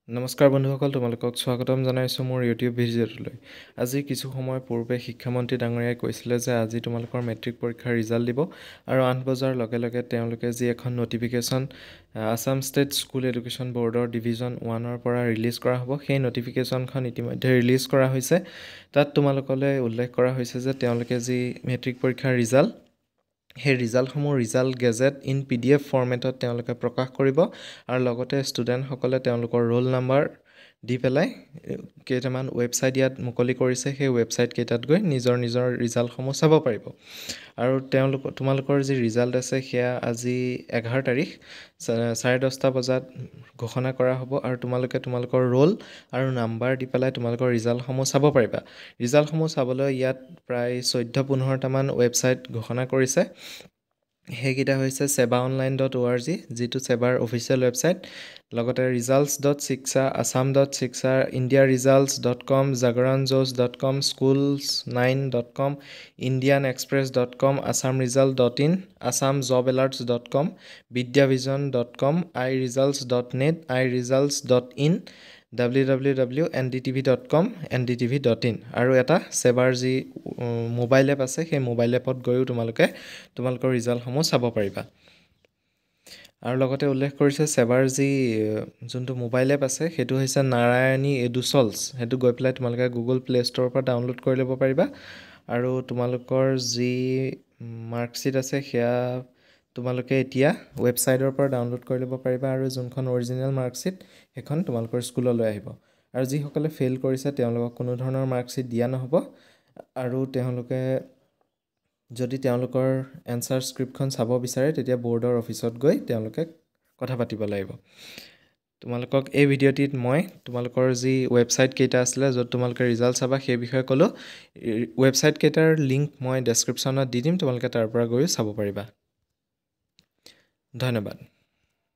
নমস্কাৰ বন্ধুসকল, তোমালোকক স্বাগতম জনাইছোঁ মোৰ ইউটিউব ভিডিঅ'টোলৈ। আজি কিছু সময় পূৰ্বে শিক্ষামন্ত্ৰী ডাঙৰীয়াই কৈছিলে যে আজি তোমালোকৰ মেট্ৰিক পৰীক্ষাৰ ৰিজাল্ট দিব আৰু 8 বজাৰ লগে লগে তেওঁলোকে যি এখন notification Assam state school education ব'ৰ্ডৰ ডিভিজন 1ৰ পৰা ৰিলিজ কৰা হ'ব, সেই নটিফিকেশ্যনখন ইতিমধ্যে ৰিলিজ কৰা হৈছে। তাত তোমালোকলৈ উল্লেখ কৰা হৈছে যে তেওঁলোকে যি মেট্ৰিক পৰীক্ষাৰ ৰিজাল্ট, সেই ৰিজাল্টসমূহ ৰিজাল্ট গেজেট ইন PDF ফৰ্মেটত তেওঁলোকে প্ৰকাশ কৰিব আৰু লগতে ষ্টুডেণ্টসকলে তেওঁলোকৰ ৰোল নাম্বাৰ দি পেলাই কেইটামান ৱেবছাইট ইয়াত মুকলি কৰিছে, সেই ৱেবছাইট কেইটাত গৈ নিজৰ ৰিজাল্টসমূহ চাব পাৰিব। আৰু তোমালোকৰ যি ৰিজাল্ট আছে সেয়া আজি 11 তাৰিখ 10:30 বজাত ঘোষণা কৰা হ'ব আৰু তোমালোকে তোমালোকৰ ৰোল আৰু নাম্বাৰ দি পেলাই তোমালোকৰ ৰিজাল্টসমূহ চাব পাৰিবা। ৰিজাল্টসমূহ চাবলৈ ইয়াত প্ৰায় 14-15টামান ৱেবছাইট ঘোষণা কৰিছে। সেইকেইটা হৈছে sebaonline.org, যিটো সেবাৰ অফিচিয়েল ৱেবছাইট, লগতে results.shiksha, assam.shiksha, indiaresults.com, jagranjosh.com, schools9.com, indianexpress.com, assamresult.in, assamjobalerts.com, vidyavision.com, iresults.net, iresults.in, www.ndtv.com, ndtv.in আৰু এটা সেবাৰ যি মোবাইল এপ আছে সেই মোবাইল এপত গৈও তোমালোকৰ ৰিজাল্টসমূহ চাব পাৰিবা। আৰু লগতে উল্লেখ কৰিছে সেবাৰ যি যোনটো মোবাইল এপ আছে সেইটো হৈছে নাৰায়ণী এডুচলছ। সেইটো গৈ পেলাই তোমালোকে গুগল প্লে ষ্ট'ৰৰ পৰা ডাউনলোড কৰি ল'ব পাৰিবা আৰু তোমালোকৰ যি মাৰ্কশ্বিট আছে সেয়া তোমালোকে এতিয়া ৱেবছাইটৰ পৰা ডাউনলোড কৰি ল'ব পাৰিবা আৰু যোনখন অৰিজিনেল মাৰ্কশ্বিট সেইখন তোমালোকৰ স্কুললৈ আহিব। আৰু যিসকলে ফেইল কৰিছে তেওঁলোকক কোনো ধৰণৰ মাৰ্কশ্বিট দিয়া নহ'ব আৰু তেওঁলোকে যদি তেওঁলোকৰ এনচাৰ স্ক্ৰিপ্টখন চাব বিচাৰে তেতিয়া ব'ৰ্ডৰ অফিচত গৈ তেওঁলোকে কথা পাতিব লাগিব। তোমালোকক এই ভিডিঅ'টিত মই তোমালোকৰ যি ৱেবছাইট কেইটা আছিলে য'ত তোমালোকে ৰিজাল্ট চাবা সেই বিষয়ে ক'লোঁ। ৱেবছাইট কেইটাৰ লিংক মই ডেছক্ৰিপশ্যনত দি দিম, তোমালোকে তাৰ পৰা গৈ চাব পাৰিবা। ধন্যবাদ।